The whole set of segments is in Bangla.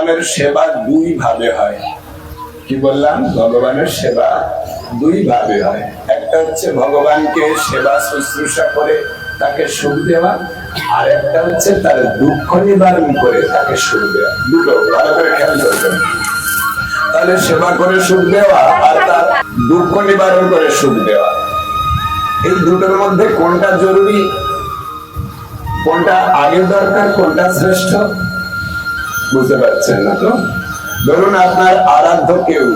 ভগবানের সেবা দুই ভাবে হয়। কি বললাম? ভগবানের সেবা দুই ভাবে হয়। একটা হচ্ছে ভগবানকে সেবা শুশ্রূষা করে তাকে সুখ দেওয়া, আর একটা হচ্ছে তার দুঃখ নিবারণ করে তাকে সুখ দেওয়া। দুটো ভালো করে খেয়াল করবেন। তাহলে সেবা করে সুখ দেওয়া আর তার দুঃখ নিবারণ করে সুখ দেওয়া, এই দুটোর মধ্যে কোনটা জরুরি, কোনটা আগে দরকার, কোনটা শ্রেষ্ঠ? বুঝতে পারছেন না তো? ধরুন আপনার আরাধ্য কেউ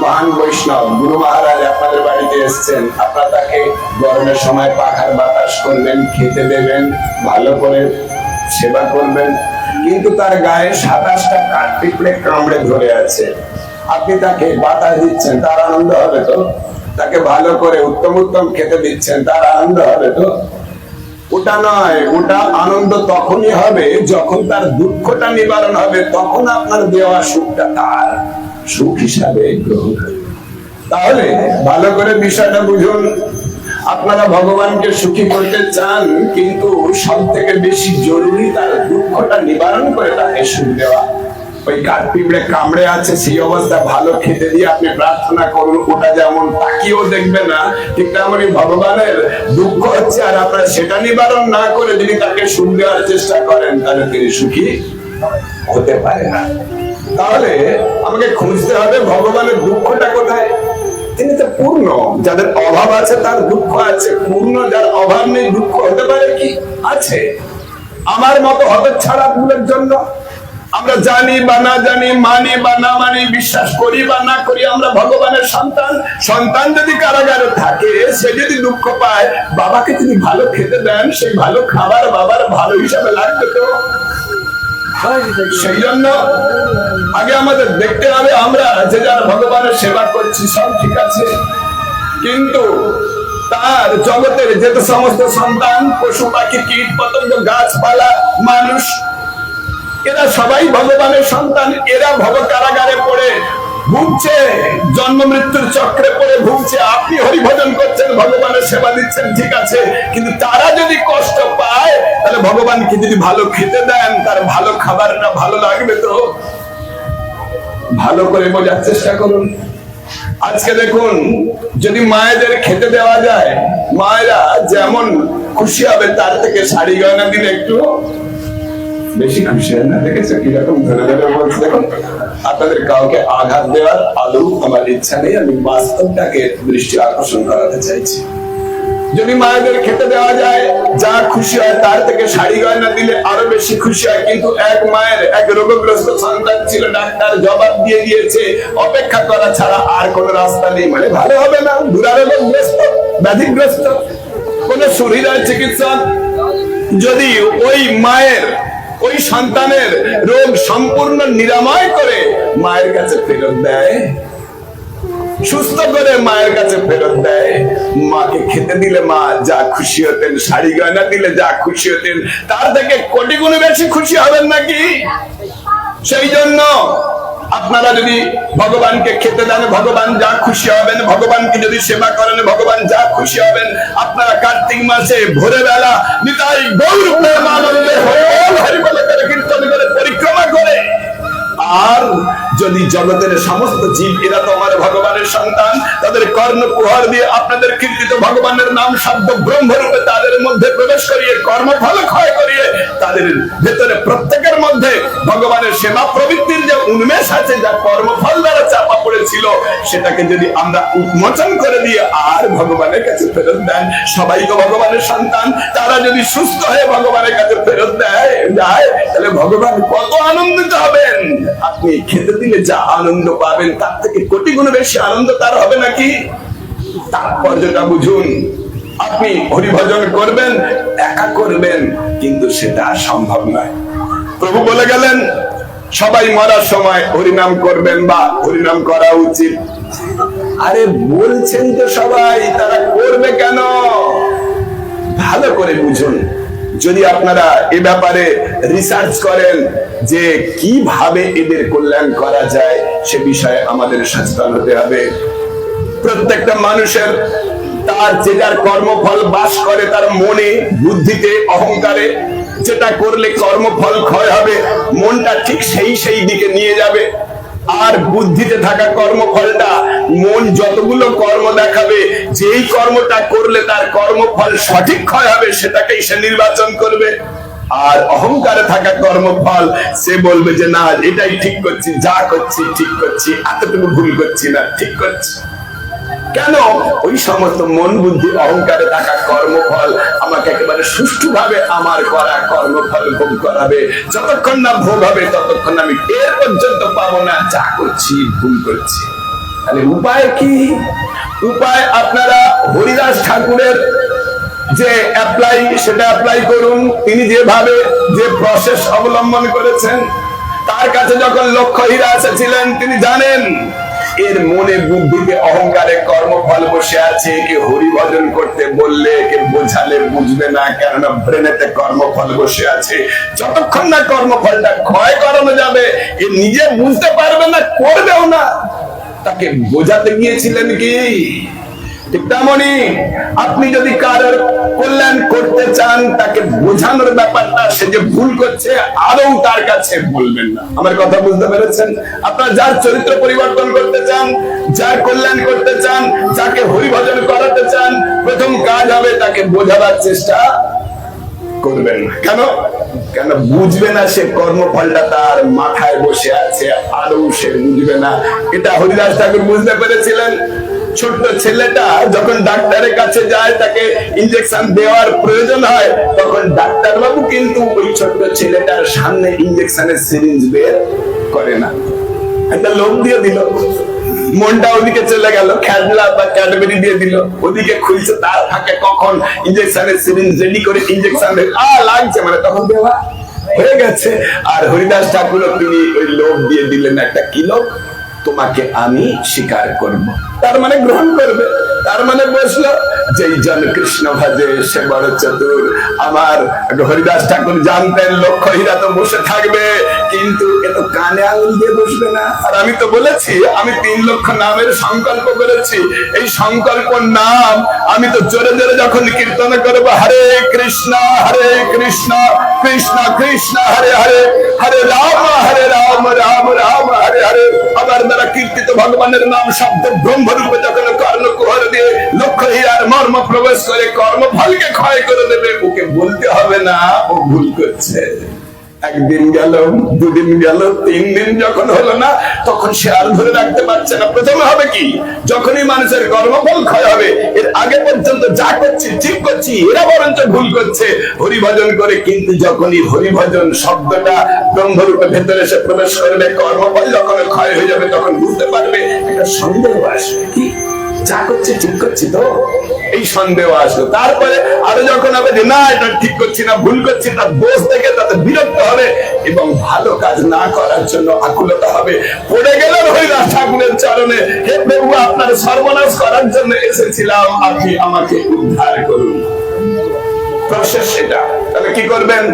মহান বৈষ্ণব গুরু মহারাজ আপনাদের বাড়িতে এসছেন, আপনারা তাকে গরমের সময় পাখার বাতাস করবেন, খেতে দেবেন, ভালো করে সেবা করবেন, কিন্তু তার গায়ে 27টা কাঠ পিঁপড়ে কামড়ে ধরে আছে। আপনি তাকে বাতাস দিচ্ছেন, তার আনন্দ হবে তো? তাকে ভালো করে উত্তম উত্তম খেতে দিচ্ছেন, তার আনন্দ হবে তো? ওটা নয়, ওটা আনন্দ তখনই হবে যখন তার দুঃখটা নিবারণ হবে, তখন আপনার দেওয়া সুখটা তার সুখ হিসাবে গ্রহণ করবে। তাহলে ভালো করে বিষয়টা বুঝুন। আপনারা ভগবানকে সুখী করতে চান, কিন্তু সব থেকে বেশি জরুরি তার দুঃখটা নিবারণ করে তাকে সুখ দেওয়া। ওই কাঠ পিঁপড়ে কামড়ে আছে, সেই অবস্থা ভালো খেতে দিয়ে আপনি প্রার্থনা করুন, ওটা যেমন তাকিয়েও দেখবে না, ঠিক তেমনই ভগবানের দুঃখ হচ্ছে আর আপনারা সেটা নিবারণ না করে যদি তাকে সুখ দেওয়ার চেষ্টা করেন, তাহলে তিনি সুখী হতে পারে না। তাহলে আমাকে খুঁজতে হবে ভগবানের দুঃখটা কোথায়। তিনি তো পূর্ণ, যাদের অভাব আছে তার দুঃখ আছে, পূর্ণ যার অভাব নেই দুঃখ হতে পারে কি? আছে। আমার মতো হতচ্ছাড়া ভুলের জন্য আমরা জানি বা না জানি, মানি বা না মানি, বিশ্বাস করি বা না করি, আমরা ভগবানের সন্তান। সন্তান যদি কারাগারে থাকে, সে যদি দুঃখ পায়, বাবাকে তিনি ভালো খেতে দেন, সেই ভালো খাবার বাবার ভালো হিসাবে লাগবে তো? সেই জন্য আগে আমাদের দেখতে হবে আমরা যে যারা ভগবানের সেবা করছি সব ঠিক আছে, কিন্তু তার জগতের যত সমস্ত সন্তান, পশু পাখি, কীট পতঙ্গ, গাছপালা, মানুষ, এরা সবাই ভগবানের সন্তান। এরা ভব কারাগারে পড়ে ভুগছে, জন্ম মৃত্যুর চক্রে পড়ে ভুগছে। আপনি হরিভজন করছেন, ভগবানের সেবা দিচ্ছেন, ঠিক আছে, কিন্তু তারা যদি কষ্ট পায়, তাহলে ভগবানকে যদি ভালো খেতে দেন, তার ভালো খাবারটা ভালো লাগবে তো? ভালো করে বোঝার চেষ্টা করুন। আজকে দেখুন, যদি মায়েদের খেতে দেওয়া যায়, মায়েরা যেমন খুশি হবে, তার থেকে শাড়ি গয়না দিলে একটু বেশি খুশি হয় না? দেখেছো কিরকম ধরে ধরে বলছে? দেখুন, আপনাদের কাউকে আঘাত দেওয়ার আদৌ আমার ইচ্ছা নেই, আমি বাস্তবটাকে দৃষ্টি আকর্ষণ করাতে চাইছি। যদি মায়েদের খেতে দেওয়া যায়, যা খুশি হয়, তার থেকে শাড়ি গয়না দিলে আরো বেশি খুশি হয়। কিন্তু এক মায়ের এক রোগগ্রস্ত সন্তান ছিল, ডাক্তার জবাব দিয়ে দিয়েছে অপেক্ষা করা ছাড়া আর কোন রাস্তা নেই, মানে ভালো হবে না, দুরারোগ্যগ্রস্ত, ব্যাধিগ্রস্ত, কোন শরীরের চিকিৎসক যদি ওই মায়ের, ওই সন্তানের রোগ সম্পূর্ণ নিরাময় করে মায়ের কাছে ফেরত দেয়, সুস্থ করে মায়ের কাছে ফেরত দেয়, মাকে খেতে দিলে মা যা খুশি হতেন, শাড়ি গয়না দিলে যা খুশি হতেন, তার থেকে কোটি গুণে বেশি খুশি হবেন নাকি? সেই জন্য আপনারা যদি ভগবানকে খেতে দেন, ভগবান যা খুশি হবেন, ভগবানকে যদি সেবা করেন, ভগবান যা খুশি হবেন। আপনারা কার্তিক মাসে ভোরবেলা নিতাই গৌর প্রেমানন্দে হরি বলে কীর্তন করে পরিক্রমা করে, আর যদি জগতের সমস্ত জীব, এরা তো আমার ভগবানের সন্তান, তাদের কর্ণ কুহর দিয়ে আপনাদের কীর্তিত ভগবানের নাম শব্দ ব্রহ্মরূপে তাদের মধ্যে প্রবেশ করিয়ে, কর্মফল ক্ষয় করিয়ে, তাদের ভেতরে প্রত্যেকের মধ্যে ভগবানের সেবা প্রবৃত্তির যে উন্মেষ আছে, যা কর্মফল দ্বারা চাপা পড়েছিল, সেটাকে যদি আমরা উন্মোচন করে দিয়ে আর ভগবানের কাছে ফেরত দেন, সবাই তো ভগবানের সন্তান, তারা যদি সুস্থ হয়ে ভগবানের কাছে ফেরত দেয় যায়, তাহলে ভগবান কত আনন্দিত হবেন। আপনি খেতে দিলে যা আনন্দ পাবেন, তার থেকে কোটি গুণ বেশি আনন্দ তার হবে নাকি? তাৎপর্যটা বুঝুন। আপনি হরিভজন করবেন, একা করবেন, কিন্তু সেটা সম্ভব নয়। প্রভু বলে গেলেন সবাই মরার সময় হরিনাম করবেন বা হরিনাম করা উচিত। আরে বলছেন তো সবাই, তারা করবে কেন? ভালো করে বুঝুন। যদি আপনারা এ ব্যাপারে রিসার্চ করেন যে কিভাবে এদের কল্যাণ করা যায়, সে বিষয়ে আমাদের সচেতন হতে হবে। প্রত্যেকটা মানুষের তার যে যার কর্মফল বাস করে তার মনে, বুদ্ধিতে, অহংকারে। যেটা করলে কর্মফল ক্ষয় হবে, মনটা ঠিক সেই দিকে নিয়ে যাবে। আর বুদ্ধিতে থাকা কর্মফলটা, মন যতগুলো কর্ম দেখাবে, যেই কর্মটা করলে তার কর্মফল সঠিক ক্ষয় হবে সেটাকেই সে নির্বাচন করবে। আর অহংকারে থাকা কর্মফল, সে বলবে যে না, এটাই ঠিক করছি, যা করছি ঠিক করছি, এতটুকু ভুল করছি না, ঠিক করছি। কেন? ওই সমস্ত মন বুদ্ধি অহংকারে থাকা কর্মফল আমাকে একেবারে সুষ্ঠুভাবে আমার করা কর্মফল ভোগ করাবে। যতক্ষণ না ভোগ হবে ততক্ষণ আমি এর পর্যন্ত পাবো না, যা করছি ভুল করছি। তাহলে উপায় কি? উপায় আপনারা হরিদাস ঠাকুরের যে অ্যাপ্লাই, সেটা অ্যাপ্লাই করুন। তিনি যেভাবে যে প্রসেস অবলম্বন করেছেন, তার কাছে যখন লক্ষ্য হীরা এসেছিলেন, তিনি জানেন এর মনে বুদ্ধিতে অহংকারে কর্মফল বসে আছে। একে হরিভজন করতে বললে, একে বোঝালে বুঝবে না, কেননা ব্রেনেতে কর্মফল বসে আছে। যতক্ষণ না কর্মফলটা ক্ষয় করানো যাবে, এ নিজে বুঝতে পারবে না, করবেও না। তাকে বোঝাতে গিয়েছিলেন কি? ঠিক তেমনই আপনি যদি কারোর কল্যাণ করতে চান, তাকে বোঝানোর ব্যাপারটা, সে যে ভুল করছে আদৌ তার কাছে বলবেন না। আমার কথা বুঝতে পেরেছেন? আপনারা যার চরিত্র পরিবর্তন করতে চান, যার কল্যাণ করতে চান, যাকে হরিভজন করাতে চান, প্রথম কাজ হবে তাকে বোঝাবার চেষ্টা করবেন না। কেন? কেন বুঝবে না? সে কর্মফলটা তার মাথায় বসে আছে, আদৌ সে বুঝবে না। এটা হরিদাস ঠাকুর বুঝতে পেরেছিলেন। ছোট্ট ছেলেটা যখন ডাক্তারের কাছে যায়, তাকে ইনজেকশন দেওয়ার প্রয়োজন হয়, তখন ডাক্তার বাবু কিন্তু ওই ছোট্ট ছেলেটার সামনে ইনজেকশনের সিরিঞ্জ বের করে না, একটা লোক দিয়ে দিল। মনটা ওদিকে চলে গেল, খেলনা বা ক্যাডবেরি দিয়ে দিল, ওদিকে খুলছে, তার ফাঁকে কখন ইনজেকশনের সিরিঞ্জ রেডি করে ইনজেকশন লাগছে, মানে তখন দেওয়া হয়ে গেছে। আর হরিদাস ঠাকুর তিনি ওই লোক দিয়ে দিলেন একটা, কি লোক? তোমাকে আমি স্বীকার করব। তার মানে গ্রহণ করবে। তার মানে বসলো, যেই জন কৃষ্ণ ভাজে সে বড় চতুর। আমার হরিদাস ঠাকুর জানতেন লক্ষ্য হীরা তো বসে থাকবে, কিন্তু এ তো কানে আঙুল দিয়ে বসবে না। আর আমি তো বলেছি, আমি 3 লক্ষ নামের সংকল্প করেছি। এই সংকল্প নাম আমি তো জোরে জোরে যখন কীর্তন করবো, হরে কৃষ্ণ কৃষ্ণ কৃষ্ণ হরে হরে, হরে রাম রাম রাম হরে হরে। আমার দ্বারা কীর্তিত ভগবানের নাম শব্দ ব্রহ্মরূপে যখন কর্ণকুহর দিয়ে লক্ষ্য হীরার মর্ম প্রবেশ করে কর্মফলকে ক্ষয় করে দেবে, ওকে বলতে হবে না ও ভুল করছে। একদিন গেল, 2 দিন গেল, 3 দিন যখন হলো না, তখন সে আর ধরে রাখতে পারছে না। প্রথমে হবে কি? যখনই মানুষের কর্মফল ক্ষয় হবে, এর আগে পর্যন্ত যা করছি ঠিক করছি, এরা বরঞ্চ ভুল করছে হরিভজন করে। কিন্তু যখনই হরিভজন শব্দটা ব্রহ্মরূপে ভেতরে এসে প্রবেশ করবে, কর্মফল যখন ক্ষয় হয়ে যাবে, তখন বুঝতে পারবে একটা সন্দেহ আসবে, কি যা করছে ঠিক করছি তো, এই সন্দেহ আসলো। তারপরে আরো যখন হবে যে না, এটা ঠিক করছি না, ভুল করছি, তার দোষ দেখে তাতে বিরক্ত হবে এবং ভালো কাজ না করার জন্য আকুলতা হবে। পড়ে গেলেন হরিদাস ঠাকুরের চরণে, হে প্রভু, আপনার সর্বনাশ করার জন্য এসেছিলাম, আপনি আমাকে উদ্ধার করুন। প্রসেস এটা। তাহলে কি করবেন?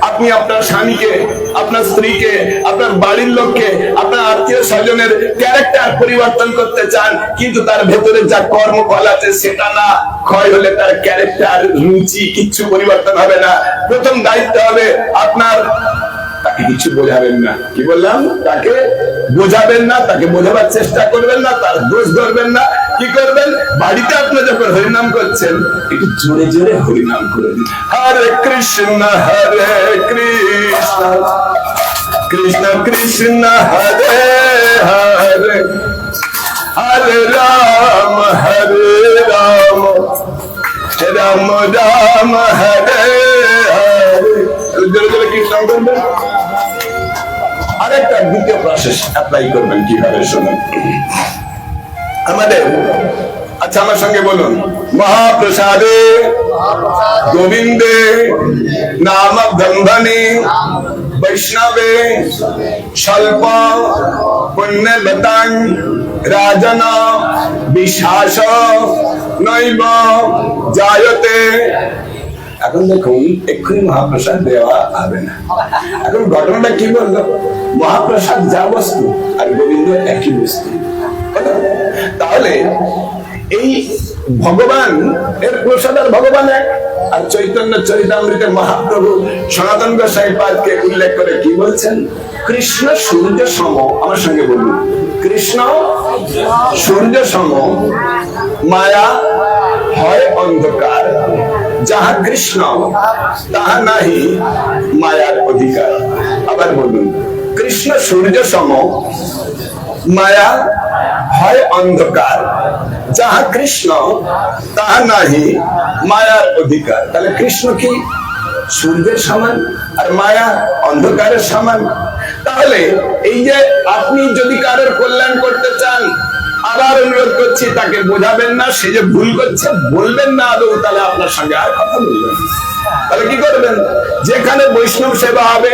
আপনি আপনার স্বামীকে, আপনার স্ত্রীকে, আপনার বাড়ির লোককে, আপনার আত্মীয় স্বজনের ক্যারেক্টার পরিবর্তন করতে চান, কিন্তু তার ভেতরে যা কর্মফল আছে সেটা না ক্ষয় হলে তার ক্যারেক্টার, রুচি কিচ্ছু পরিবর্তন হবে না। প্রথম দায়িত্ব হবে আপনার, তাকে কিছু বোঝাবেন না। কি বললাম? তাকে বোঝাবেন না, তাকে বোঝাবার চেষ্টা করবেন না, তার দোষ ধরবেন না। কি করবেন? বাড়িতে আপনি যখন হরিনাম করছেন, একটু জোরে জোরে হরিনাম করে দিন। হরে কৃষ্ণ কৃষ্ণ কৃষ্ণ হরে হরে, হরে রাম রাম রাম হরে হরে। জোরে জোরে কীর্তন করবেন। আরেকটা দ্বিতীয় প্রসেস অ্যাপ্লাই করবেন কিভাবে, শুনুন আমাদের। আচ্ছা, আমার সঙ্গে বলুন, মহাপ্রসাদে গোবিন্দে নাম ব্রহ্মণে বৈষ্ণবে স্বল্প পুণ্যলতাং রাজন বিশ্বাস নৈব জায়তে। এখন দেখুন, এক্ষুনি মহাপ্রসাদ দেওয়া হবে না। এখন ঘটনাটা কি বললো? মহাপ্রসাদ যা বস্তু আর গোবিন্দ একই বস্তু। তাহলে এই ভগবান এর প্রসাদ আর ভগবান এক। আর চৈতন্য চরিতামৃতে মহাপ্রভু সনাতন গোসাই পাদকে উল্লেখ করে কি বলছেন? কৃষ্ণ সূর্য সম, আমার সঙ্গে বলুন, কৃষ্ণ সূর্য সম, মায়া হয় অন্ধকার, যাহা কৃষ্ণ তাহা নাহি মায়ার অধিকার। আবার বলুন, কৃষ্ণ সূর্য সম, মায়া হয় অন্ধকার, যাহা কৃষ্ণ তাহা নাহি মায়ার অধিকার। তাহলে কৃষ্ণ কি সূর্যের সমান আর মায়া অন্ধকারের সমান? তাহলে এই যে আপনি যদি কারোর কল্যাণ করতে চান, আবার অনুরোধ করছি তাকে বোঝাবেন না, সে যে ভুল করছে বলবেন না আদৌ, তাহলে আপনার সঙ্গে আর কথা বলবেন। তাহলে কি করবেন? যেখানে বৈষ্ণব সেবা হবে,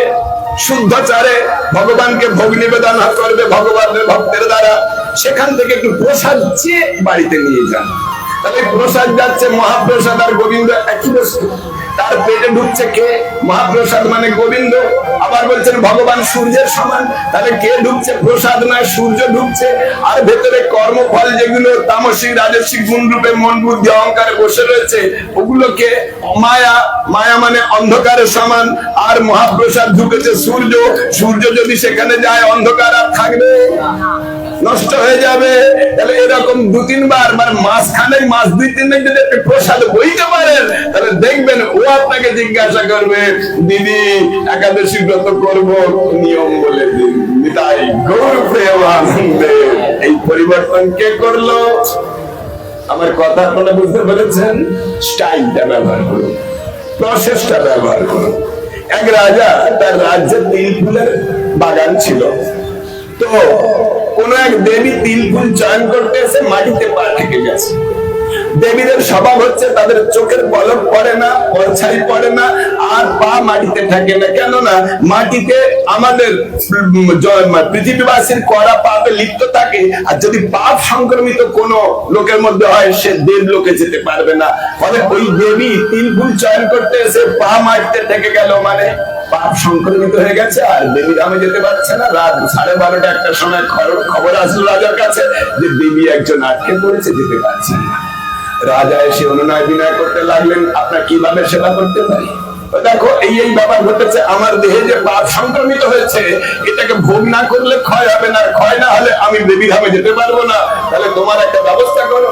শুদ্ধাচারে ভগবানকে ভোগ নিবেদন করবে ভগবানের ভক্তের দ্বারা, সেখান থেকে একটু প্রসাদ চেয়ে বাড়িতে নিয়ে যান। তাহলে প্রসাদ যাচ্ছে, মহাপ্রসাদ আর গোবিন্দ একই বস্তু। তার পেটে ঢুকছে কে? মহাপ্রসাদ মানে গোবিন্দ। আবার বলছেন ভগবান সূর্যের সমান, তাহলে কে ঢুকছে? প্রসাদ নয়, সূর্য ঢুকছে। আর ভেতরে কর্মফল যেগুলো তামসিক রাজসিক গুণ রূপে মন বুদ্ধি অহংকারে বসে রয়েছে, ওগুলোকে মায়া, মায়া মানে অন্ধকারের সমান। আর মহাপ্রসাদ ঢুকেছে সূর্য, সূর্য যদি সেখানে যায় অন্ধকার আর থাকবে, নষ্ট হয়ে যাবে। তাহলে এরকম দু তিনবার, মাঝখানে মাস দুই তিন দিন যদি আপনি প্রসাদ বইতে পারেন, তাহলে দেখবেন ও আপনাকে জিজ্ঞাসা করবে, দিদি একাদশী ব্রত করব, নিয়ম বলে দিন। তাই গৌর প্রেমানন্দে। এই পরিবর্তন কে করলো? আমার কথা আপনারা বুঝতে পেরেছেন? স্টাইলটা ব্যবহার করুন, প্রসেসটা ব্যবহার করুন। এক রাজা, তার রাজ্যে তিল ফুলের বাগান ছিল। তো কোন এক দেবী তিল ফুল চয়ন করতে এসে মাটিতে পা ঠেকে গেছে। দেবীদের স্বভাব হচ্ছে তাদের চোখের পলক পড়ে না, পরছাই পড়ে না, আর পা মাটিতে থাকে না। কেননা মাটিতে আমাদের পৃথিবীবাসীর করা পাপে লিপ্ত থাকে, আর যদি পাপ সংক্রমিত কোন লোকের মধ্যে হয়, সে দেব লোকে যেতে পারবে না। ফলে ওই দেবী তিল ফুল চয়ন করতে এসে পা মাটিতে ঠেকে গেল, মানে পাপ সংক্রমিত হয়ে গেছে, আর দেবী ধামে যেতে পারছে না। রাত 12:30 একটার সময় খবর আসলো রাজার কাছে যে দেবী একজন আটকে পড়েছে, যেতে পারছেন না। রাজা এসে অনুনয় বিনয় করতে লাগলেন, আপনার কিভাবে সেবা করতে পারি? দেখো এই ব্যাপার ঘটেছে, আমার দেহে যে পাপ সংক্রমিত হয়েছে, এটাকে ভোগ না করলে ক্ষয় হবে না, ক্ষয় না হলে আমি দেবী ধামে যেতে পারবো না। তাহলে তোমার একটা ব্যবস্থা করো।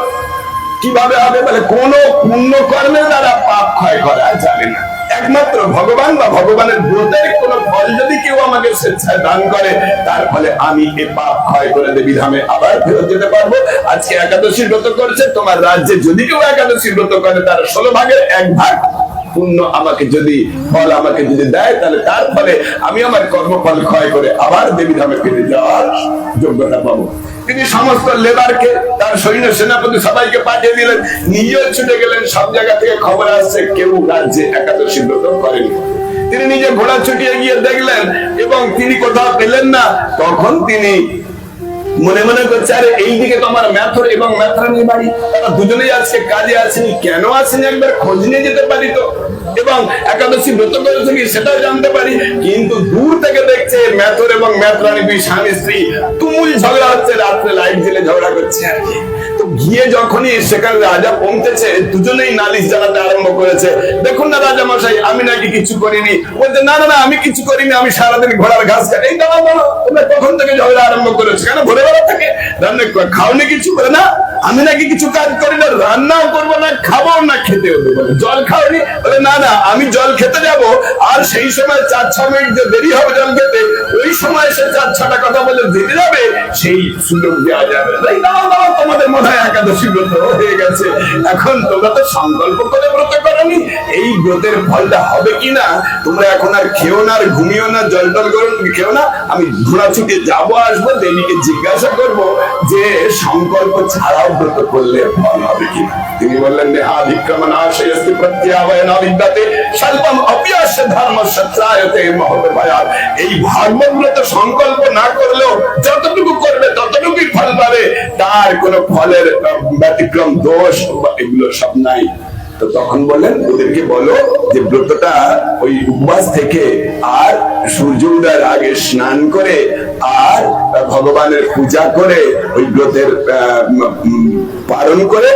কিভাবে হবে? বলে কোন পুণ্য কর্মের দ্বারা পাপ ক্ষয় করা যাবে না, একমাত্র ভগবান বা ভগবানের ব্রতের কোন ফল যদি কেউ আমাকে স্বেচ্ছায় দান করে, তার ফলে আমি এ পাপ ক্ষয় করে দেবী ধামে আবার ফেরত যেতে পারবো। আজকে একাদশী ব্রত করছে, তোমার রাজ্যে যদি কেউ একাদশী ব্রত করে, তার 16 ভাগের 1 ভাগ পুণ্য আমাকে যদি ফল আমাকে যদি দেয়, তাহলে তার ফলে আমি আমার কর্মফল ক্ষয় করে আবার দেবী ধামে ফিরে যাওয়ার যোগ্যতা পাবো। তিনি সমস্ত লেবারকে, তার সৈন্য সেনাপতি সবাইকে পাঠিয়ে দিলেন, নিজেও ছুটে গেলেন। সব জায়গা থেকে খবর আসছে কেউ রাজ্যে একাদশী ব্রত করেনি। তিনি নিজে ঘোড়া ছুটিয়ে গিয়ে দেখলেন, এবং তিনি কোথাও পেলেন না। তখন তিনি মনে মনে করছে, আরে এইদিকে তো আমার ম্যাথর এবং ম্যাথরানির বাড়ি, তারা দুজনেই আজকে কাজে আসেনি, কেন আসেনি একবার খোঁজ নিয়ে যেতে পারি তো, এবং একাদশী ব্রত করেছে কি সেটাও জানতে পারি। কিন্তু দূর থেকে দেখছে ম্যাথর এবং ম্যাথরানি দুই স্বামী স্ত্রী তুমুল ঝগড়া হচ্ছে, রাত্রে লাইট জ্বেলে ঝগড়া করছে আর কি। তো গিয়ে যখনই সেখানে রাজা পৌঁছেছে, দুজনেই নালিশ জানাতে আরম্ভ করেছে, দেখুন না রাজা মশাই, আমি নাকি কিছু করিনি। বলছে না না না, আমি কিছু করিনি, আমি সারাদিন ঘোড়ার ঘাস খাই। এই দাঁড়াও দাঁড়াও, তোমরা কখন থেকে ঝগড়া আরম্ভ করেছো? কেন ঘুরে বেড়া থাকে, রান্না খাওনি কিছু করে না? আমি নাকি কিছু কাজ করি না, রান্নাও করবো না, খাবো না, খেতেও দেবো না। জল খাওনি? বলে না না, আমি জল খেতে যাব, আর সেই সময় 4-6 মিনিট যে দেরি হবে জল খেতে, ওই সময় সে 4-6টা কথা বলে যেতে যাবে, সেই সুযোগ দেওয়া যাবে। তোমাদের মনে হয় একাদশী ব্রত হয়ে গেছে, এখন তোমরা তো সংকল্প করে ব্রত করনি, এই ব্রতের ফলটা হবে কিনা তোমরা এখন আর খেও না, আর ঘুমিও না, জল টল গরম খেও না। আমি ঘোড়া ছুটে যাবো, আসবো, দেবীকে জিজ্ঞাসা করব যে সংকল্প ছাড়াও ব্রত করলে ফল হবে কিনা। তিনি বললেন, এই ভাগবত ব্রত সংকল্প না করলেও যতটুকু করবে ততটুকুই ফল পাবে, তার কোন ফলের ব্যতিক্রম দোষ এগুলো সব নাই। তো তখন বলেন, ওদেরকে বলো যে ব্রতটা ওই উপবাস থেকে আর সূর্য উদয়ের আগে স্নান করে আর ভগবানের পূজা করে ওই ব্রতের পালন করে,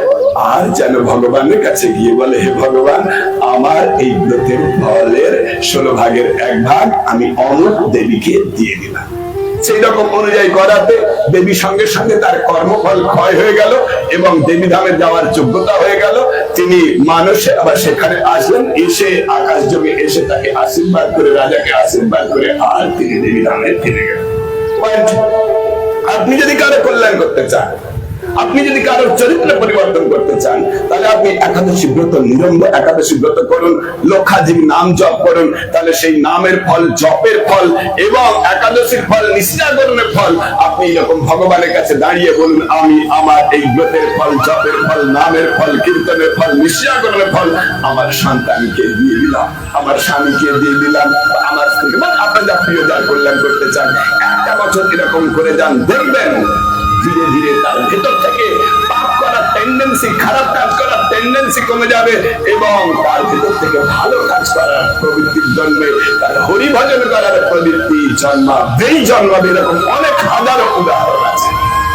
আর যেন ভগবানের কাছে গিয়ে বলে, হে ভগবান, আমার এই ব্রতের ফলের 16 ভাগের 1 ভাগ আমি অমুক দেবীকে দিয়ে দিলাম। সেই রকম অনুযায়ী করাতে দেবী সঙ্গে সঙ্গে তার কর্মফল ক্ষয় হয়ে গেল এবং দেবী ধামে যাওয়ার যোগ্যতা হয়ে গেল। তিনি মানুষে আবার সেখানে আসলেন, এসে আকাশ যোগে এসে তাকে আশীর্বাদ করে, রাজাকে আশীর্বাদ করে আর তিনি দেবী ধামে ফিরে গেলেন। আপনি যদি কারো কল্যাণ করতে চান, আপনি যদি কারোর চরিত্র পরিবর্তন করতে চান, তাহলে আপনি একাদশী ব্রত, নিরম্ব একাদশী ব্রত করুন, লক্ষাধিক নাম জপ করুন, তাহলে সেই নামের ফল, জপের ফল এবং একাদশীর ফল, নিষ্ঠাকরণের ফল আপনি এরকম ভগবানের কাছে দাঁড়িয়ে বলুন, আমি আমার এই ব্রতের ফল, জপের ফল, নামের ফল, কীর্তনের ফল, নিষ্ঠাকরণের ফল আমার সন্তানকে দিয়ে দিলাম, আমার স্বামীকে দিয়ে দিলাম, আমার স্ত্রীকে, মানে আপনার যা প্রিয়, যার কল্যাণ করতে চান, 1টা বছর এরকম করে যান, দেখবেন ধীরে ধীরে তার ভেতর থেকে পাপ করার টেন্ডেন্সি, খারাপ কাজ করার টেন্ডেন্সি কমে যাবে এবং তার ভেতর থেকে ভালো কাজ করার প্রবৃত্তির জন্মে, তার হরি ভজন করার প্রবৃত্তি জন্মাবেই জন্মাবে। এরকম অনেক হাজারো উদাহরণ আছে।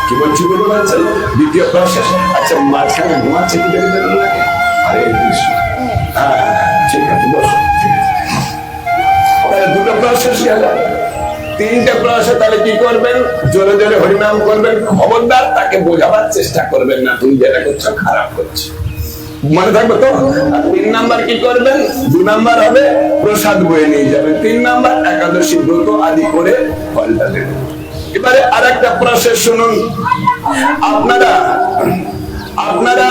কি বলছি বুঝতে পারছেন? দ্বিতীয় প্রসেস। আচ্ছা, মাঝখানে ঘুমাচ্ছে কি দেখে দেবেন নাকি? আরে কৃষ্ণ, হ্যাঁ ঠিক আছে, বসো। তাহলে 2টো প্রসেস গেল। 3টে প্রসেস। তাহলে কি করবেন? জোরে জোরে হরিনাম করবেন। খবরদার তাকে বোঝাবার চেষ্টা করবেন না তুমি যেটা করছো খারাপ করছো, মনে থাকবে তো। আর 3 নাম্বার কি করবেন? 2 নাম্বার হবে প্রসাদ বয়ে নিয়ে যাবেন, 3 নাম্বার একাদশী ব্রত আদি করে ফলটা দেবেন। এবারে আরেকটা প্রসেস শুনুন। আপনারা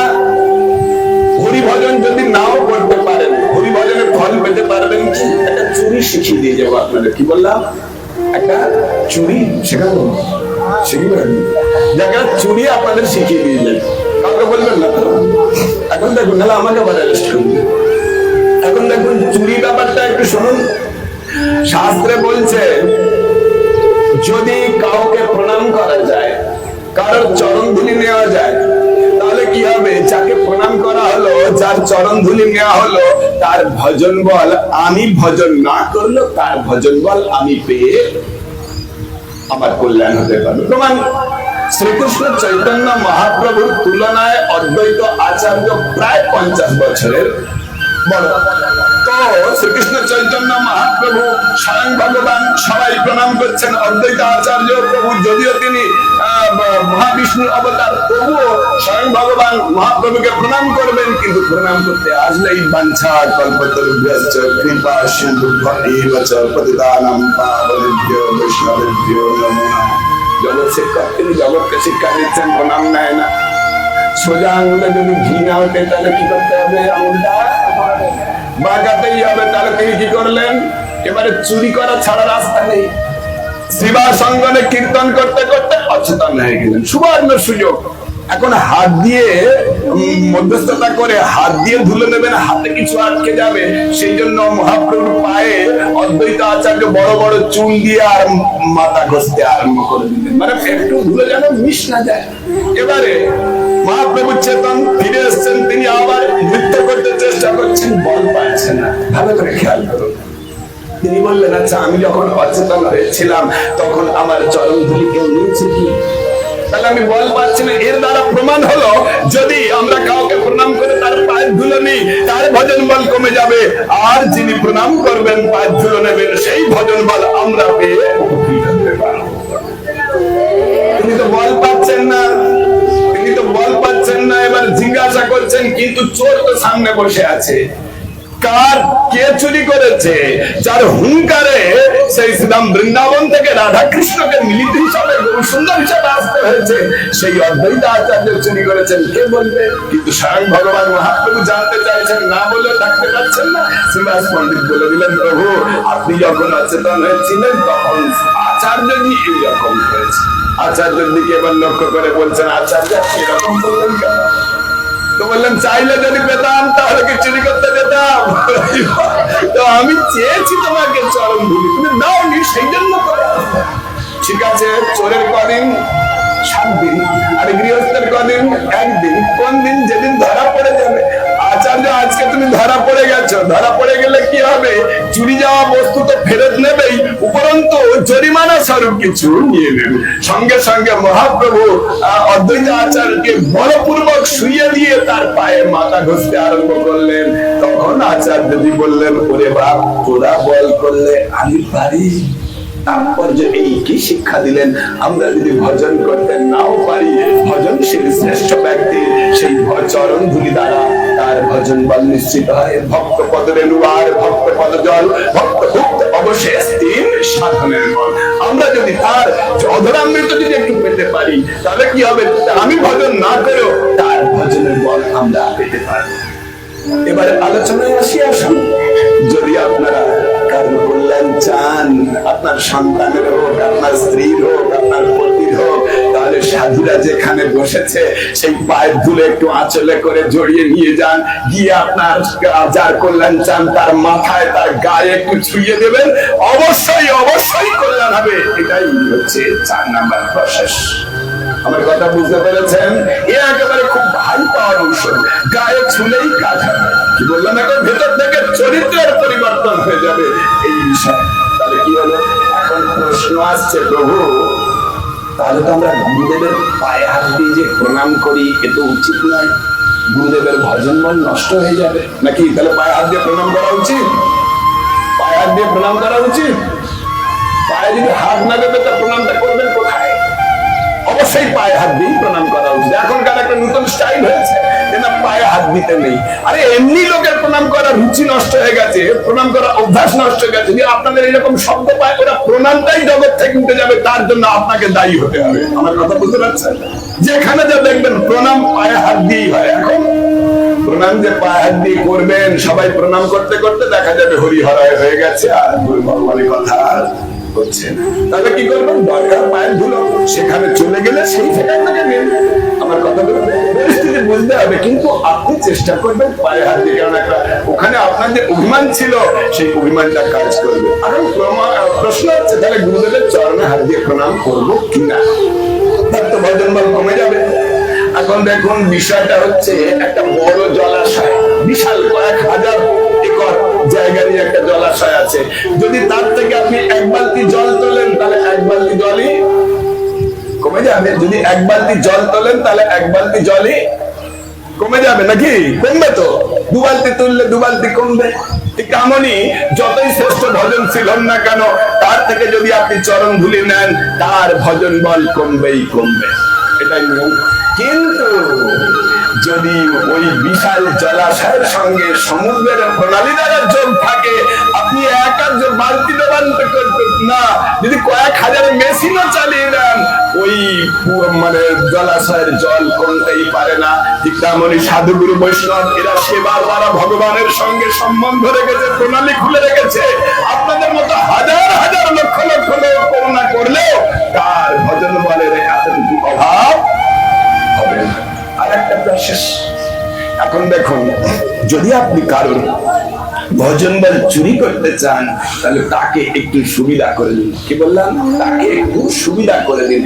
হরিভজন যদি নাও করতে পারেন, হরিভজনের ফল পেতে পারবেন কি? একটা চুরি শিখিয়ে দিয়ে যাবো আপনাদের। কি বললাম? একটা চুরি শেখাবো, শিখবেন? যাকে চুরি আপনাদের শিখিয়ে দিয়ে যাবে, কাউকে বলবেন না তো। এখন দেখুন, নাহলে আমাকে আবার অ্যারেস্ট করবে। এখন দেখুন, চুরি ব্যাপারটা একটু শুনুন। শাস্ত্রে বলছে যদি কাউকে প্রণাম করা যায়, কারোর চরণ ধুলি নেওয়া যায়, তাহলে কি হবে? যাকে প্রণাম করা হলো, যার চরণ ধুলি নেওয়া হলো, তার ভজন বল আমি ভজন না করলো, তার ভজন বল আমি পেয়ে আমার কল্যাণ হতে পারবে। প্রমাণ, শ্রীকৃষ্ণ চৈতন্য মহাপ্রভুর তুলনায় অদ্বৈত আচার্য প্রায় 50 বছরের বড়। তো শ্রীকৃষ্ণ চৈতন্য মহাপ্রভু স্বয়ং ভগবান, সবাই প্রণাম করছেন। অদ্বৈত আচার্য প্রভু যদিও তিনি মহাবিষ্ণু অবতার, তবুও স্বয়ং ভগবান মহাপ্রভুকে প্রণাম করবেন, কিন্তু প্রণাম করতে আসলেই বাঞ্ছা কল্পতরুভ্যশ্চ কৃপা সিন্ধুভ্যেব চ পতিতানাং পাবনেভ্যো বৈষ্ণবেভ্যো নমো নমঃ। জগৎ শিক্ষক, তিনি জগৎকে শিক্ষা দিচ্ছেন, প্রণাম নেয় না। সোজা আঙুলে যদি ঘি না ওঠে তাহলে কি করতে হবে? আঙুলটা বাঁকাতেই হবে। তাহলে তিনি কি করলেন? এবারে চুরি করা ছাড়া রাস্তা নেই। শিবা সঙ্গনে কীর্তন করতে করতে অচেতন হয়ে গেলেন। সুবর্ণ সুযোগ। এখন হাত দিয়ে মধ্যস্থতা করে হাত দিয়ে ধুলে নেবেন, হাতে কিছু আটকে যাবে, সেই জন্য মহাপ্রভুর পায়ে অদ্বৈত আচার্য বড় বড় চুল দিয়ে আর মাথা ঘষতে আরম্ভ করে দিলেন, মানে একটু ধুলে যেন মিশ না যায়। এবারে মহাপ্রভু চেতন, ফিরে এসছেন, তিনি আবার নৃত্য করতে চেষ্টা করছেন, বল পাচ্ছেন না। ভালো করে খেয়াল করুন। তিনি বললেন, আচ্ছা আমি যখন অচেতন হয়েছিলাম তখন আমার চরণ ধুলি কেউ নিয়েছে কি? তাহলে আমি বল পাচ্ছি না। এর দ্বারা প্রমাণ হলো, যদি আমরা কাউকে প্রণাম করে তার পায়ের ধুলো নিই, তার ভজন বল কমে যাবে, আর যিনি প্রণাম করবেন, পায়ের ধুলো নেবেন, সেই ভজন বল আমরা পেয়ে উপকৃত হতে পারবো। তিনি তো বল পাচ্ছেন না, তিনি তো বল পাচ্ছেন না। এবার জিজ্ঞাসা করছেন, কিন্তু চোর তো সামনে বসে আছে। কার, কে চুরি করেছে? যার হুঙ্কারে সেই শ্রীরাম বৃন্দাবন থেকে রাধা কৃষ্ণকে মিলিত হিসাবে, গৌর সুন্দর হিসাবে আসতে হয়েছে, সেই অদ্বৈত আচার্য চুরি করেছেন। কে বলবে? কিন্তু স্বয়ং ভগবান মহাপ্রভু জানতে চাইছেন, না বলে থাকতে পারছেন না। শ্রীনিবাস পণ্ডিত বলে দিলেন, প্রভু আপনি যখন অচেতন হয়েছিলেন তখন আচার্যজি এইরকম হয়েছে। আচার্যের দিকে এবার লক্ষ্য করে বলছেন, আচার্য এরকম বললেন কেন? তো বললেন, চাইলে যদি পেতাম তাহলে কি চুরি করতে যেতাম? তো আমি চেয়েছি তোমাকে চরণ ধুলি, তুমি দাওনি, সেই জন্য। ঠিক আছে, চোরের কদিন? 7 দিন। আর গৃহস্থের কদিন? 1 দিন। কোন দিন? যেদিন ধরা পড়ে যাবে। আচার্য আজকে তুমি ধরা পড়ে গেছো, ধরা পড়ে গেলে কি হবে? চুরি যাওয়া বস্তু তো ফেরত নেবেই, উপরন্তু জরিমানা স্বরূপ কিছু নিয়ে নেবে। সঙ্গে সঙ্গে মহাপ্রভু অদ্বৈত আচার্যকে বলপূর্বক শুইয়ে দিয়ে তার পায়ে মাথা ঘষতে আরম্ভ করলেন। তখন আচার্যজি বললেন, ওরে বাপ, তোরা বল করলে আমি পারি? তাৎপর্য এই কি শিক্ষা দিলেন? আমরা যদি ভজন করতে নাও পারি, ভজনশীল শ্রেষ্ঠ ব্যক্তি সেই চরণ ধুলি দ্বারা তার ভজন বল নিশ্চিত হয়। ভক্ত পদ রেণু আর ভক্ত পদ জল, ভক্ত ভক্ত অবশেষ তিন সাধনের বল। আমরা যদি তার অধরামৃত যদি একটু পেতে পারি, তাহলে কি হবে? আমি ভজন না করেও তার ভজনের বল আমরা পেতে পারি। এবারে আলোচনায় আসুন। যদি আপনারা কারণ কল্যাণ চান, আপনার সন্তানের হোক, আপনার স্ত্রীর হোক, আপনার পতির হোক, তাহলে সাধুরা যেখানে বসেছে সেই পায়ের ধুলে একটু আঁচলে করে জড়িয়ে নিয়ে যান, গিয়ে আপনার যার কল্যাণ চান তার মাথায়, তার গায়ে একটু ছুঁয়ে দেবেন, অবশ্যই অবশ্যই কল্যাণ হবে। এটাই হচ্ছে 4 নাম্বার প্রসেস। আমার কথা বুঝতে পেরেছেন? এ একেবারে খুব ভাই পাওয়ার ঔষধ, গায়ে ছুলেই কাজ হবে। কি বললাম? এখন ভেতর থেকে চরিত্রের পরিবর্তন হয়ে যাবে এই বিষয়। তাহলে কি হলো? এখন প্রশ্ন আসছে, প্রভু তাহলে তো আমরা গুরুদেবের পায়ে হাত দিয়ে যে প্রণাম করি, এ তো উচিত নয়, গুরুদেবের ভজন মন নষ্ট হয়ে যাবে নাকি? তাহলে পায়ে হাত দিয়ে প্রণাম করা উচিত? পায়ে হাত দিয়ে প্রণাম করা উচিত? পায়ে যদি হাত না দেবে তা প্রণামটা করবেন কোথায়? অবশ্যই পায়ে হাত দিয়ে প্রণাম করা উচিত। এখনকার একটা নতুন স্টাইল হয়েছে, না পায়ে হাত দিতে নেই। আরে এমনি লোকের প্রণাম করার রুচি নষ্ট হয়ে গেছে, প্রণাম করার অভ্যাস নষ্ট হয়ে গেছে। যে আপনাদের এরকম শব্দ পায়, ওরা প্রণামটাই জগৎ থেকে উঠে যাবে, তার জন্য আপনাকে দায়ী হতে হবে। আমার কথা বুঝতে পারছেন? যেখানে যা দেখবেন প্রণাম পায়ে হাত দিয়েই হয়। এখন প্রণাম যে পায়ে হাত দিয়ে করবেন, সবাই প্রণাম করতে করতে দেখা যাবে হরিহরায় হয়ে গেছে, আর গুরু ভগবানের কথা হচ্ছে না। তাহলে কি করবেন? দরকার পায়ের ধুলো, সেখানে চলে গেলে সেই সেখান থেকে নেবে। আমার কথা পরিস্থিতি বুঝতে হবে, কিন্তু আপনি চেষ্টা করবেন পায়ে হাত দিয়ে, কারণ একটা ওখানে আপনার যে অভিমান ছিল সেই অভিমানটা কাজ করবে। আর প্রশ্ন হচ্ছে, তাহলে গুরুদেবের চরণে হাত দিয়ে প্রণাম করবো কিনা? তার তো ভজন বল কমে যাবে। এখন দেখুন, বিষয়টা হচ্ছে একটা বড় জলাশয়, বিশাল কয়েক হাজার একর জায়গা নিয়ে একটা জলাশয় আছে। যদি তার থেকে আপনি 1 বালতি জল তোলেন, তাহলে 1 বালতি জলই কমে যাবে। যদি 1 বালতি জল তোলেন, তাহলে 1 বালতি জলই কমে যাবে নাকি? কমবে তো। 2 বালতি তুললে 2 বালতি কমবে। তেমনই যতই শ্রেষ্ঠ ভজন ছিল না কেন, তার থেকে যদি আপনি চরণ ধুলি নেন, তার ভজন বল কমবেই কমবে। এটাই নিয়ম। কিন্তু যদি ওই বিশাল জলাশয়ের সঙ্গে সমুদ্রের প্রণালী দ্বারা যোগ থাকে, আপনি একান্ত বালতি ব্যবহার করতেন না, যদি কয়েক হাজার মেশিনও চালিয়ে দেন, ওই মানে জলাশয়ের জল কমতেই পারে না। ঠিক তেমনি সাধুগুরু বৈষ্ণব এরা সেবার দ্বারা ভগবানের সঙ্গে সম্বন্ধ রেখেছে, প্রণালী খুলে রেখেছে। আপনাদের মতো হাজার হাজার লক্ষ লক্ষ লোক করুণা করলেও তার ভজন বলের এতটুকু অভাব হবে না। আর একটা প্রসেস। এখন দেখুন, যদি আপনি কারণ ভজন বল চুরি করতে চান, তাহলে তাকে একটু সুবিধা করে দিন। কি বললাম? তাকে একটু সুবিধা করে দিন।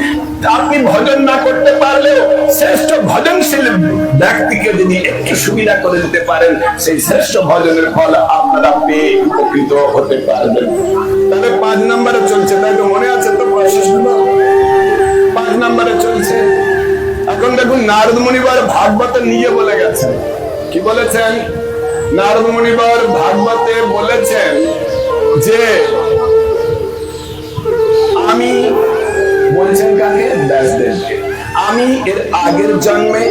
আপনি ভজন না করতে পারলেও শ্রেষ্ঠ ভজনশীল ব্যক্তিকে যদি একটু সুবিধা করে দিতে পারেন, সেই শ্রেষ্ঠ ভজনের ফল আপনারা পেয়ে উপকৃত হতে পারবেন। তাহলে 5 নম্বরে চলছে, তাই তো? মনে আছে তো প্রসেসগুলো? 5 নম্বরে চলছে। এখন দেখুন, নারদ মুনিবার ভাগবতে নিজে বলে গেছেন। কি বলেছেন? নারদ মুনিবার ভাগবতে বলেছেন যে আমি, বলছেন কাকে? ব্যাসদেবকে, আমি এর আগের জন্মে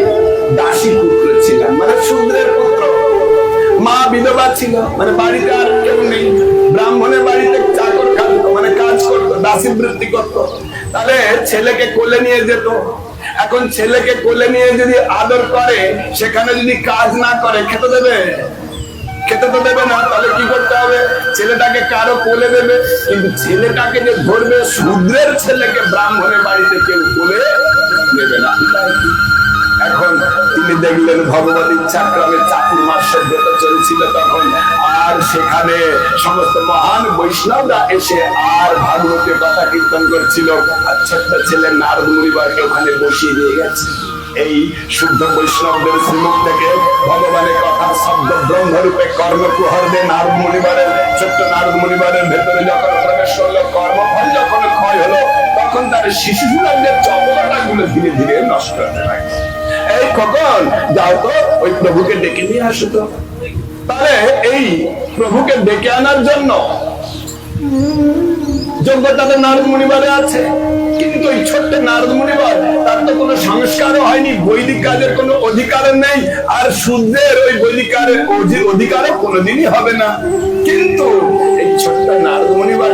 দাসী পুত্র ছিলাম, মানে শূদ্রের পুত্র। মা বিধবা ছিল, মানে বাড়িতে আর কেউ নেই। ব্রাহ্মণের বাড়িতে চাকর খাটতো, মানে কাজ করতো, দাসী বৃত্তি করতো। তাহলে ছেলেকে কোলে নিয়ে যেত। এখন ছেলেকে কোলে নিয়ে যদি আদর করে, সেখানে যদি কাজ না করে, খেতে দেবে? খেতে তো দেবে না। তাহলে কি করতে হবে? ছেলেটাকে কারো কোলে দেবে, কিন্তু ছেলেটাকে যে ধরবে, শূদ্রের ছেলেকে ব্রাহ্মণের বাড়িতে কেউ কোলে নেবে না। এখন তিনি দেখলেন ভগবতী ইচ্ছাক্রমে চাতুর্মাস সভ্যতা চলছিল তখন, আর সেখানে সমস্ত মহান বৈষ্ণবরা এসে আর ভাগবতের কথা কীর্তন করছিল, আর ছোট্ট ছেলে নারদ মুনিবারকে ওখানে বসিয়ে দিয়ে গেছে। এই শুদ্ধ বৈষ্ণবদের শ্রীমুখ থেকে ভগবানের কথা শব্দ ব্রহ্মরূপে কর্মকুহর দিয়ে নারদ মুনিবারের ছোট্ট নারদ মুনিবারের ভেতরে যখন প্রবেশ করলো, কর্মফল যখন ক্ষয় হলো, তখন তার শিশু সুলভদের চপলতা গুলো ধীরে ধীরে নষ্ট হতে লাগে। এই কখন যাও তো ওই প্রভুকে ডেকে নিয়ে আসো তো। তাহলে এই প্রভুকে ডেকে আনার জন্য যোগ্যতা তো নারদ মুনিবারে আছে, কিন্তু ওই ছোট্ট নারদ মুনিবার তার তো কোনো সংস্কারও হয়নি, বৈদিক কাজের কোনো অধিকারও নেই, আর শূদ্রের ওই বৈদিকারের অধিকারও কোনোদিনই হবে না। কিন্তু এই ছোট্ট নারদ মুনিবার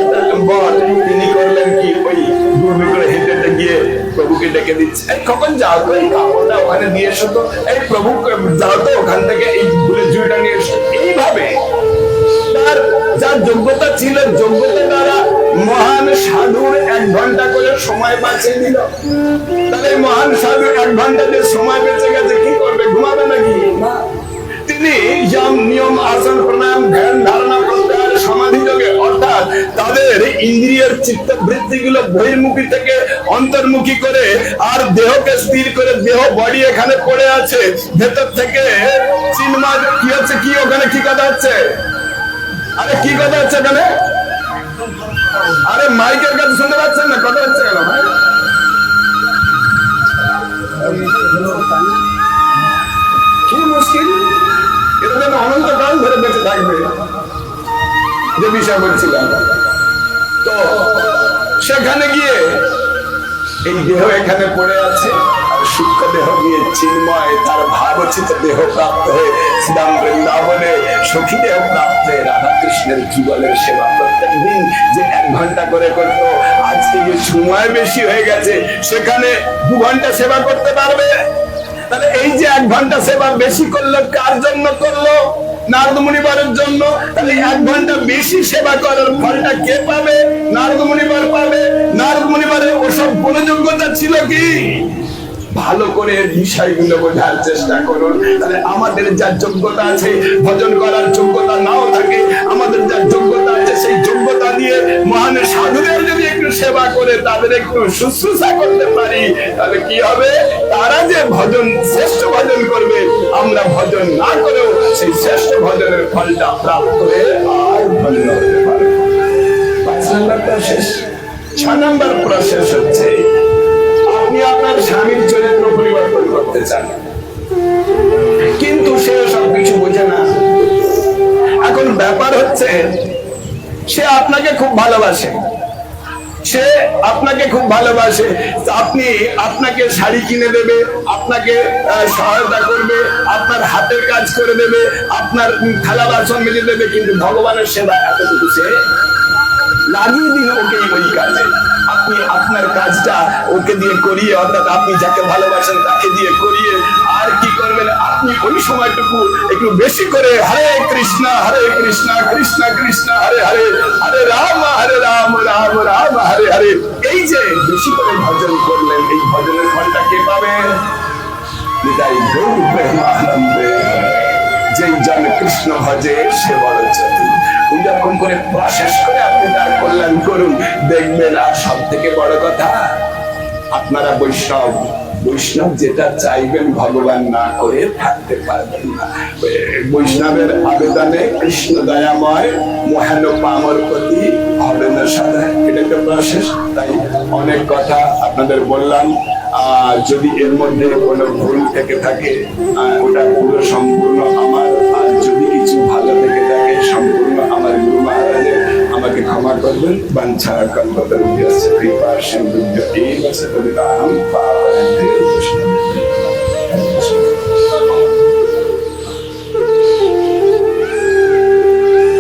বর তিনি করলেন কি, ওই দুর্বি করে হেঁটে হেঁটে গিয়ে প্রভুকে ডেকে দিচ্ছে, এই কখন যাও তো এই কাপড়টা ওখানে দিয়ে এসো তো, এই প্রভু যাও তো ওখান থেকে এই ফুলের ঝুড়িটা নিয়ে এসো। এইভাবে তার যা যোগ্যতা ছিল, যোগ্যতা দ্বারা মহান সাধুর 1 ঘন্টা করে সময় বাঁচিয়ে দিল। তাহলে মহান সাধু 1 ঘন্টা যে সময় বেঁচে গেছে, কি করবে, ঘুমাবে নাকি? না, তিনি যম নিয়ম আসন প্রাণায়াম ধ্যান ধারণা প্রত্যাহার সমাধি যোগে, অর্থাৎ তাদের ইন্দ্রিয়ের চিত্তবৃত্তি গুলো বহির্মুখী থেকে অন্তর্মুখী করে আর দেহকে স্থির করে, দেহ বডি এখানে পড়ে আছে, ভেতর থেকে চিন্ময় কি হচ্ছে, কি ওখানে কি কথা হচ্ছে, আরে কি কথা হচ্ছে এখানে, আরে মাইকের কাছে শুনতে পাচ্ছেন না, কথা হচ্ছে কেন ভাই? কি মুশকিল, এটা যেন অনন্তকাল ধরে বেঁচে থাকবে। যে বিষয় বলছিলাম, তো সেখানে গিয়ে এই দেহ এখানে পড়ে আছে, আর সূক্ষ্ম দেহ গিয়ে চিন্ময় তার ভাবচিত দেহ প্রাপ্ত হয়ে শ্রীরাম বৃন্দাবনে সখী দেহ প্রাপ্ত হয়ে রাধা কৃষ্ণের যুগলের সেবা প্রত্যেক দিন যে 1 ঘন্টা করে করতো, আজকে যে সময় বেশি হয়ে গেছে, সেখানে 2 ঘন্টা সেবা করতে পারবে। তাহলে এই যে 1 ঘন্টা সেবা বেশি করলো, কার জন্য করলো? নারদ মুনিবারের জন্য। তাহলে 1 ঘন্টা বেশি সেবা করার ফলটা কে পাবে? নারদ মুনিবার পাবে। নারদ মুনিবারের ওসব কোনো যোগ্যতা ছিল কি? ভালো করে বিষয়গুলো বোঝার চেষ্টা করুন। তাহলে আমাদের যা যোগ্যতা আছে, ভজন করার যোগ্যতা নাও থাকে, আমাদের যা যোগ্যতা আছে সেই যোগ্যতা দিয়ে মহান সাধুদের যদি একটু সেবা করে, তাদের একটু শুশ্রূষা করতে পারি, তাহলে কি হবে? তারা যে ভজন, শ্রেষ্ঠ ভজন করবে, আমরা ভজন না করেও সেই শ্রেষ্ঠ ভজনের ফলটা প্রাপ্ত হয়ে আর ধন্য হতে পারবে। 5 নম্বর প্রসেস। 6 নম্বর প্রসেস হচ্ছে, আপনি আপনার স্বামীর চরিত্র পরিবর্তন করতে চান, কিন্তু সে সব কিছু বোঝে না। এখন ব্যাপার হচ্ছে, সে আপনাকে খুব ভালোবাসে, সে আপনাকে খুব ভালোবাসে, আপনাকে শাড়ি কিনে দেবে, আপনাকে সহায়তা করবে, আপনার হাতের কাজ করে দেবে, আপনার থালা বাসন মেজে দেবে, কিন্তু ভগবানের সেবা এতটুকু সে লাগিয়ে দিন ওকে ওই কাজে। আপনি আপনার কাজটা ওকে দিয়ে করিয়ে, অর্থাৎ আপনি যাকে ভালোবাসেন তাকে দিয়ে করিয়ে, আর কি করবেন, আপনি ওই সময়টুকু একটু বেশি করে হরে কৃষ্ণ কৃষ্ণ কৃষ্ণ হরে হরে, হরে রাম রাম রাম হরে হরে, এই যে বেশি করে ভজন করলেন, এই ভজনের ফলটা কে পাবে? যেই জন কৃষ্ণ ভজে সে বড় চতুর। এরকম করে প্রসেস করে আপনি তার কল্যাণ করুন, দেখবেন। আর সব থেকে বড় কথা, আপনারা বৈষ্ণব যেটা চাইবেন ভগবান না করে থাকতে পারবেন না। বৈষ্ণবের আবেদনে কৃষ্ণ দয়াময় মহান পামর প্রতি হবে না সাদা, এটা একটা প্রসেস। তাই অনেক কথা আপনাদের বললাম, যদি এর মধ্যে কোনো ভুল থেকে থাকে ওটা পুরো সম্পূর্ণ আমার, আর যদি কিছু ভালো থেকে থাকে সম্পূর্ণ আমার গুরু মহারাজের, আমাকে ক্ষমা করবেন। বাঞ্ছা কল্পতরুভ্যশ্চ কৃপা সিন্ধুভ্য এব চ পতিতানাং পাবনেভ্যো বৈষ্ণবেভ্যো।